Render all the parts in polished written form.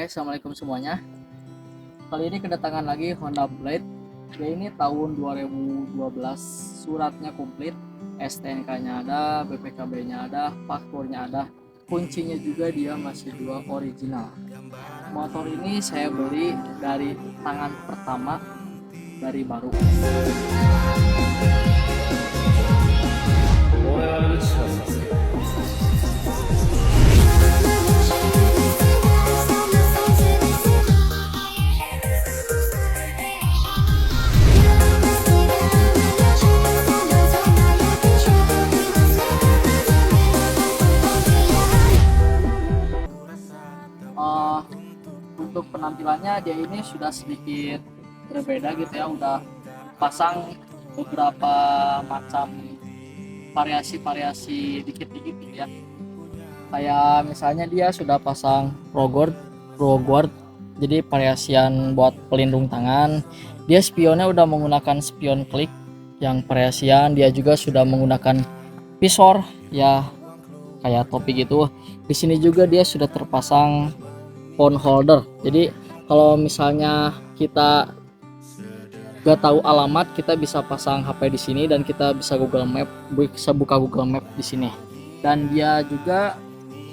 Assalamualaikum semuanya. Kali ini kedatangan lagi Honda Blade. Dia ini tahun 2012, suratnya komplit, STNK-nya ada, BPKB-nya ada, fakturnya ada, kuncinya juga dia masih dua original. Motor ini saya beli dari tangan pertama, dari baru. Untuk penampilannya dia ini sudah sedikit berbeda gitu ya, udah pasang beberapa macam variasi-variasi dikit-dikit gitu ya. Kayak misalnya dia sudah pasang pro guard, jadi variasian buat pelindung tangan. Dia spionnya udah menggunakan spion klik yang variasian. Dia juga sudah menggunakan visor ya, kayak topi gitu. Di sini juga dia sudah terpasang phone holder, jadi kalau misalnya kita gak tahu alamat, kita bisa pasang HP di sini dan kita bisa buka Google Map di sini. Dan dia juga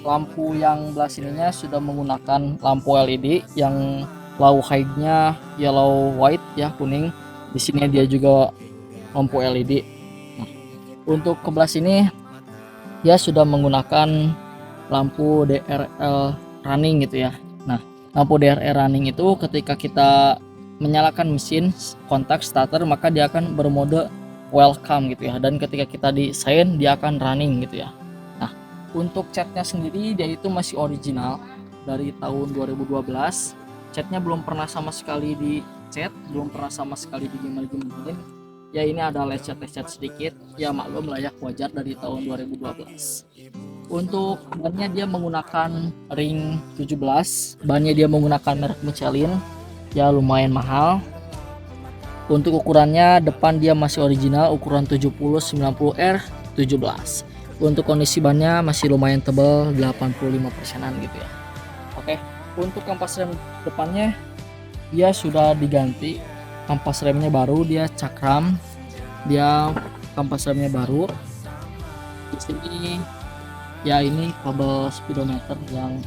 lampu yang belah sininya sudah menggunakan lampu LED yang low high-nya yellow white ya, kuning. Di sini dia juga lampu LED. Nah, untuk ke belah sini dia sudah menggunakan lampu DRL running gitu ya. Nah, lampu DRL running itu ketika kita menyalakan mesin kontak starter, maka dia akan bermode welcome gitu ya, dan ketika kita di sign dia akan running gitu ya. Nah, untuk catnya sendiri dia itu masih original dari tahun 2012. Catnya belum pernah sama sekali dicat, belum pernah sama sekali digimel-gimelin ya. Ini ada lecet-lecet sedikit ya, maklum lah ya, wajar dari tahun 2012. Untuk bannya dia menggunakan ring 17, bannya dia menggunakan merek Michelin ya, lumayan mahal. Untuk ukurannya depan dia masih original, ukuran 70-90R 17. Untuk kondisi bannya masih lumayan tebal, 85%an gitu ya. Oke, untuk kampas rem depannya dia sudah diganti, kampas remnya baru, dia cakram, dia kampas remnya baru. Di sini ya ini kabel speedometer yang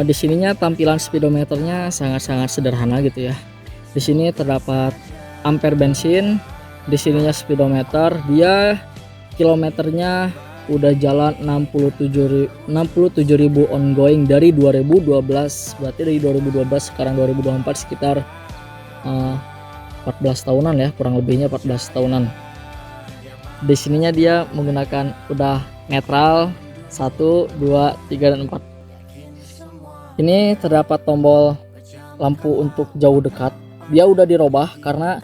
di sininya tampilan speedometernya sangat-sangat sederhana gitu ya. Di sini terdapat ampere bensin, di sininya speedometer, dia kilometernya udah jalan 67.000 ongoing dari 2012, berarti dari 2012 sekarang 2024 sekitar 14 tahunan ya, kurang lebihnya 14 tahunan. Di sininya dia menggunakan udah netral 1, 2, 3, dan 4. Ini terdapat tombol lampu untuk jauh dekat. Dia udah dirubah karena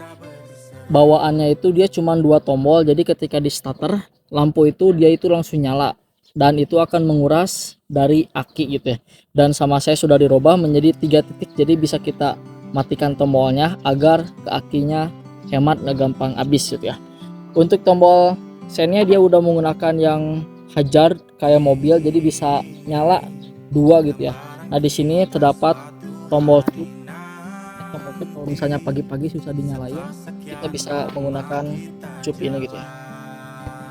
bawaannya itu dia cuma 2 tombol, jadi ketika di starter lampu itu dia itu langsung nyala dan itu akan menguras dari aki gitu ya. Dan sama saya sudah dirubah menjadi 3 titik, jadi bisa kita matikan tombolnya agar ke akinya hemat, nggak gampang habis gitu ya. Untuk tombol sennya dia udah menggunakan yang hazard kayak mobil, jadi bisa nyala 2 gitu ya. Nah, di sini terdapat tombol tip kalau misalnya pagi-pagi susah dinyalain, kita bisa menggunakan cup ini gitu ya.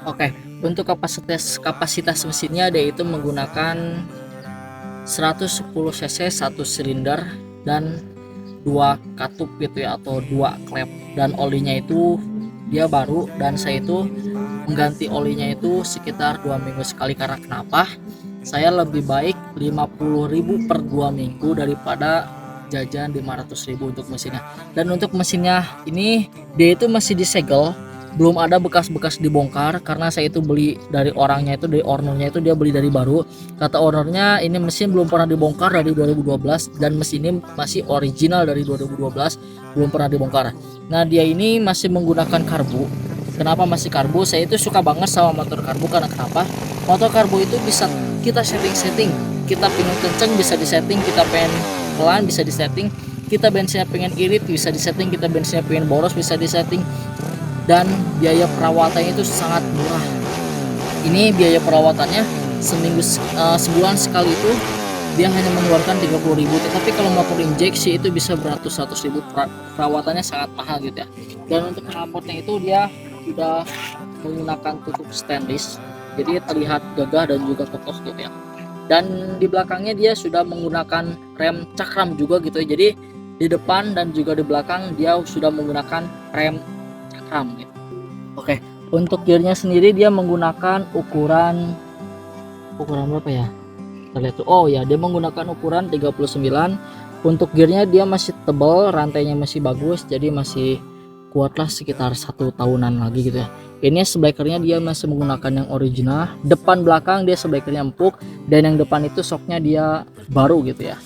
Oke, untuk kapasitas mesinnya dia itu menggunakan 110 cc 1 silinder dan 2 katup gitu ya, atau 2 klep. Dan olinya itu dia baru, dan saya itu mengganti olinya itu sekitar 2 minggu sekali. Karena kenapa? Saya lebih baik 50.000 per 2 minggu daripada jajan 500.000 untuk mesinnya. Dan untuk mesinnya ini dia itu masih disegel, belum ada bekas-bekas dibongkar, karena saya itu beli dari orangnya itu, dari ownernya itu dia beli dari baru. Kata ownernya ini mesin belum pernah dibongkar dari 2012 dan mesin ini masih original dari 2012, belum pernah dibongkar. Nah, dia ini masih menggunakan karbu. Kenapa masih karbu? Saya itu suka banget sama motor karbu karena kenapa? Motor karbu itu bisa kita setting, kita pengen kenceng bisa disetting, kita pengen pelan bisa disetting, kita bensinnya pengen irit bisa disetting, kita bensinnya pengen boros bisa disetting. Dan biaya perawatannya itu sangat murah. Ini biaya perawatannya sebulan sekali itu dia hanya mengeluarkan 30.000, tetapi kalau motor injeksi itu bisa beratus-ratus ribu. Perawatannya sangat mahal gitu ya. Dan untuk knalpotnya itu dia sudah menggunakan tutup stainless, jadi terlihat gagah dan juga kokoh gitu ya. Dan di belakangnya dia sudah menggunakan rem cakram juga gitu ya. Jadi di depan dan juga di belakang dia sudah menggunakan rem cakram gitu. Oke, untuk gearnya sendiri dia menggunakan ukuran berapa ya? Kita lihat tuh. Oh ya, dia menggunakan ukuran 39. Untuk gearnya dia masih tebal, rantainya masih bagus, jadi masih kuatlah sekitar 1 tahunan lagi gitu ya. Ini sebekernya dia masih menggunakan yang original, depan belakang dia sebekernya empuk, dan yang depan itu shocknya dia baru gitu ya.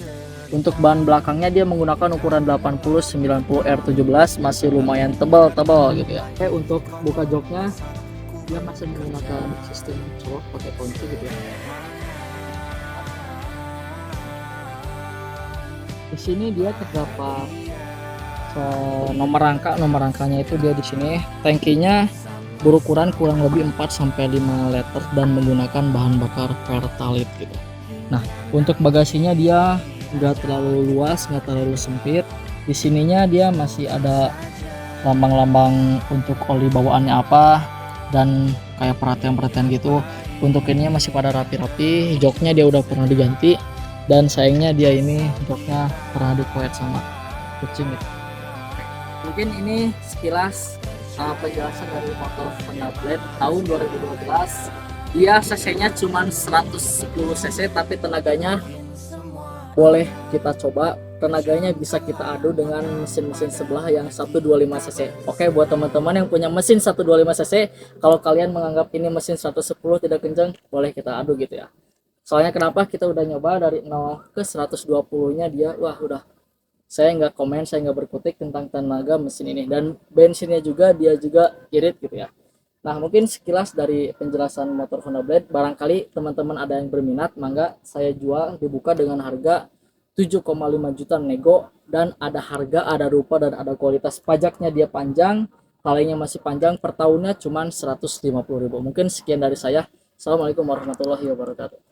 Untuk ban belakangnya dia menggunakan ukuran 80-90 R17, masih lumayan tebal gitu ya. Oke, untuk buka joknya dia masih menggunakan sistem colok pakai kunci gitu ya. Di sini dia terdapat nomor rangkanya itu dia di sini. Tangkinya berukuran kurang lebih 4-5 liter dan menggunakan bahan bakar Pertalite gitu. Nah, untuk bagasinya dia enggak terlalu luas, enggak terlalu sempit. Di sininya dia masih ada lambang-lambang untuk oli bawaannya apa dan kayak perhatian gitu. Untuk ininya masih pada rapi-rapi. Joknya dia udah pernah diganti dan sayangnya dia ini joknya pernah dikoet sama kucing gitu. Mungkin ini sekilas penjelasan dari motor Honda Blade tahun 2012. Dia cc-nya cuma 110 cc, tapi tenaganya boleh kita coba. Tenaganya bisa kita adu dengan mesin-mesin sebelah yang 125 cc. Oke, buat teman-teman yang punya mesin 125 cc, kalau kalian menganggap ini mesin 110 tidak kencang, boleh kita adu gitu ya. Soalnya kenapa, kita udah nyoba dari 0 ke 120 nya dia, wah udah, saya nggak komen, saya nggak berkutik tentang tenaga mesin ini. Dan bensinnya juga dia juga irit gitu ya. Nah, mungkin sekilas dari penjelasan motor Honda Blade. Barangkali teman-teman ada yang berminat, mangga saya jual, dibuka dengan harga 7,5 juta nego, dan ada harga, ada rupa, dan ada kualitas. Pajaknya dia panjang, talainya masih panjang, per tahunnya cuma 150.000. Mungkin sekian dari saya. Assalamualaikum warahmatullahi wabarakatuh.